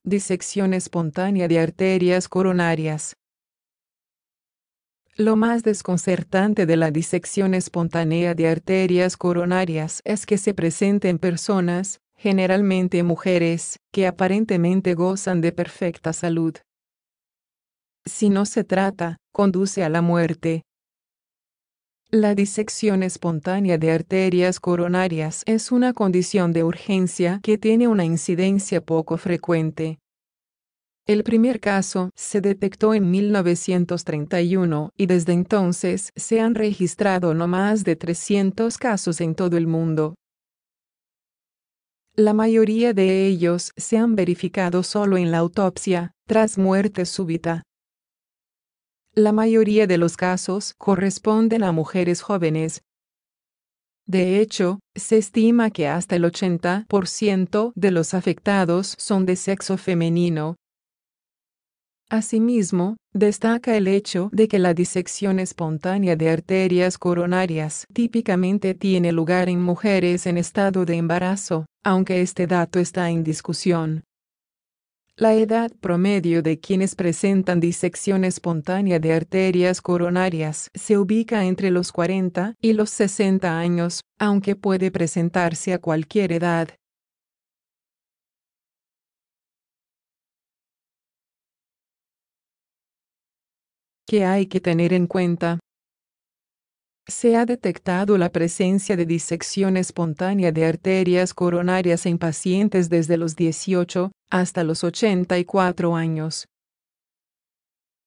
Disección espontánea de arterias coronarias. Lo más desconcertante de la disección espontánea de arterias coronarias es que se presenta en personas, generalmente mujeres, que aparentemente gozan de perfecta salud. Si no se trata, conduce a la muerte. La disección espontánea de arterias coronarias es una condición de urgencia que tiene una incidencia poco frecuente. El primer caso se detectó en 1931 y desde entonces se han registrado no más de 300 casos en todo el mundo. La mayoría de ellos se han verificado solo en la autopsia, tras muerte súbita. La mayoría de los casos corresponden a mujeres jóvenes. De hecho, se estima que hasta el 80% de los afectados son de sexo femenino. Asimismo, destaca el hecho de que la disección espontánea de arterias coronarias típicamente tiene lugar en mujeres en estado de embarazo, aunque este dato está en discusión. La edad promedio de quienes presentan disección espontánea de arterias coronarias se ubica entre los 40 y los 60 años, aunque puede presentarse a cualquier edad. ¿Qué hay que tener en cuenta? Se ha detectado la presencia de disección espontánea de arterias coronarias en pacientes desde los 18 hasta los 84 años.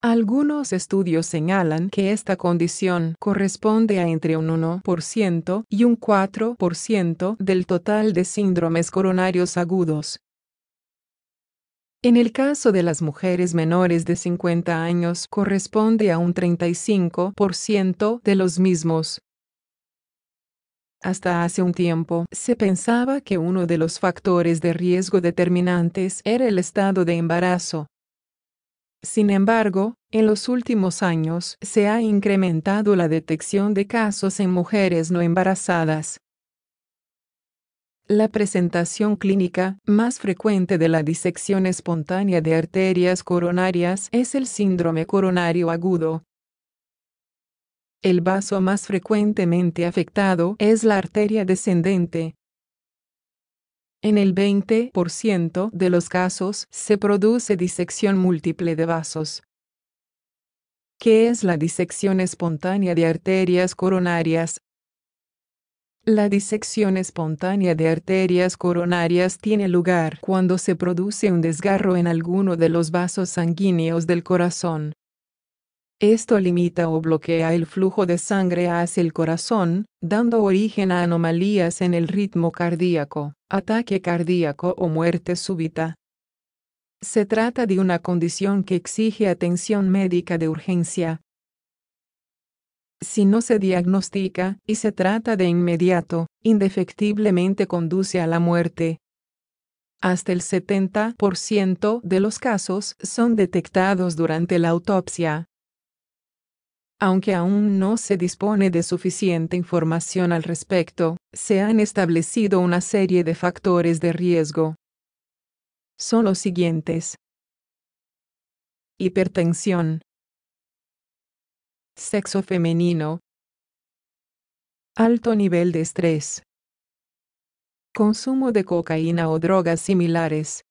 Algunos estudios señalan que esta condición corresponde a entre un 1% y un 4% del total de síndromes coronarios agudos. En el caso de las mujeres menores de 50 años corresponde a un 35% de los mismos. Hasta hace un tiempo se pensaba que uno de los factores de riesgo determinantes era el estado de embarazo. Sin embargo, en los últimos años se ha incrementado la detección de casos en mujeres no embarazadas. La presentación clínica más frecuente de la disección espontánea de arterias coronarias es el síndrome coronario agudo. El vaso más frecuentemente afectado es la arteria descendente. En el 20% de los casos se produce disección múltiple de vasos. ¿Qué es la disección espontánea de arterias coronarias? La disección espontánea de arterias coronarias tiene lugar cuando se produce un desgarro en alguno de los vasos sanguíneos del corazón. Esto limita o bloquea el flujo de sangre hacia el corazón, dando origen a anomalías en el ritmo cardíaco, ataque cardíaco o muerte súbita. Se trata de una condición que exige atención médica de urgencia. Si no se diagnostica y se trata de inmediato, indefectiblemente conduce a la muerte. Hasta el 70% de los casos son detectados durante la autopsia. Aunque aún no se dispone de suficiente información al respecto, se han establecido una serie de factores de riesgo. Son los siguientes: hipertensión, sexo femenino, alto nivel de estrés, consumo de cocaína o drogas similares,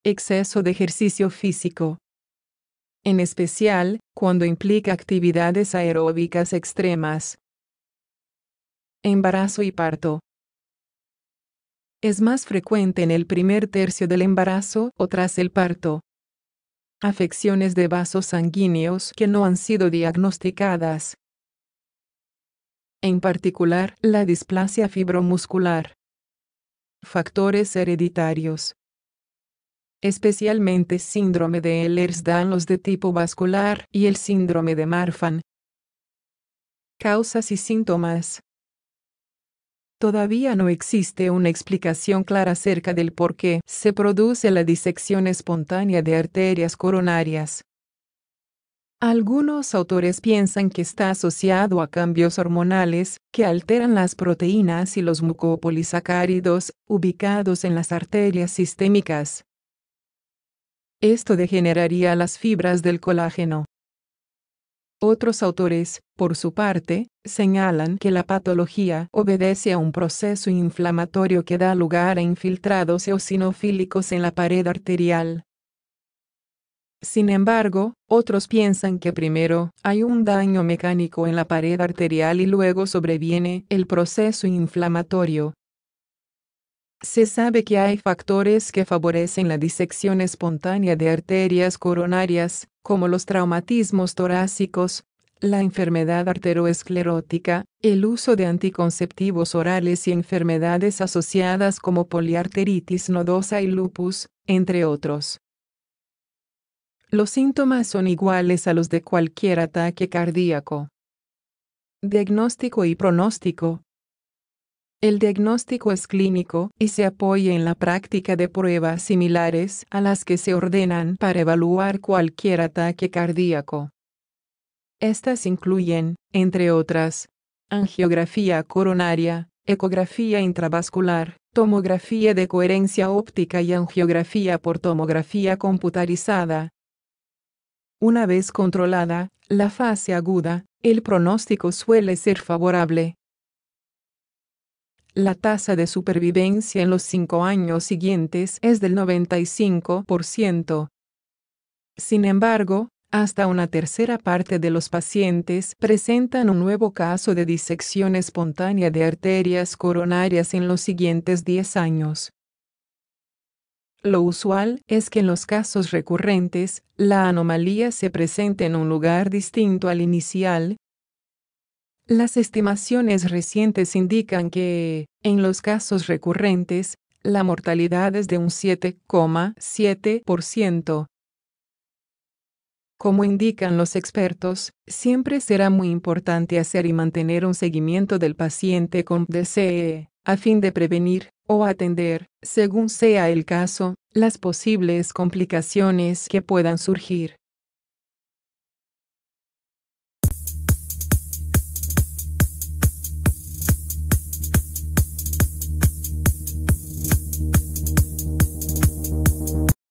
exceso de ejercicio físico, en especial cuando implica actividades aeróbicas extremas, embarazo y parto. Es más frecuente en el primer tercio del embarazo o tras el parto. Afecciones de vasos sanguíneos que no han sido diagnosticadas. En particular, la displasia fibromuscular. Factores hereditarios. Especialmente síndrome de Ehlers-Danlos de tipo vascular y el síndrome de Marfan. Causas y síntomas. Todavía no existe una explicación clara acerca del por qué se produce la disección espontánea de arterias coronarias. Algunos autores piensan que está asociado a cambios hormonales que alteran las proteínas y los mucopolisacáridos ubicados en las arterias sistémicas. Esto degeneraría las fibras del colágeno. Otros autores, por su parte, señalan que la patología obedece a un proceso inflamatorio que da lugar a infiltrados eosinofílicos en la pared arterial. Sin embargo, otros piensan que primero hay un daño mecánico en la pared arterial y luego sobreviene el proceso inflamatorio. Se sabe que hay factores que favorecen la disección espontánea de arterias coronarias, como los traumatismos torácicos, la enfermedad arteriosclerótica, el uso de anticonceptivos orales y enfermedades asociadas como poliarteritis nodosa y lupus, entre otros. Los síntomas son iguales a los de cualquier ataque cardíaco. Diagnóstico y pronóstico. El diagnóstico es clínico y se apoya en la práctica de pruebas similares a las que se ordenan para evaluar cualquier ataque cardíaco. Estas incluyen, entre otras, angiografía coronaria, ecografía intravascular, tomografía de coherencia óptica y angiografía por tomografía computarizada. Una vez controlada la fase aguda, el pronóstico suele ser favorable. La tasa de supervivencia en los 5 años siguientes es del 95%. Sin embargo, hasta una tercera parte de los pacientes presentan un nuevo caso de disección espontánea de arterias coronarias en los siguientes 10 años. Lo usual es que en los casos recurrentes, la anomalía se presente en un lugar distinto al inicial. Las estimaciones recientes indican que, en los casos recurrentes, la mortalidad es de un 7,7%. Como indican los expertos, siempre será muy importante hacer y mantener un seguimiento del paciente con DCE, a fin de prevenir o atender, según sea el caso, las posibles complicaciones que puedan surgir.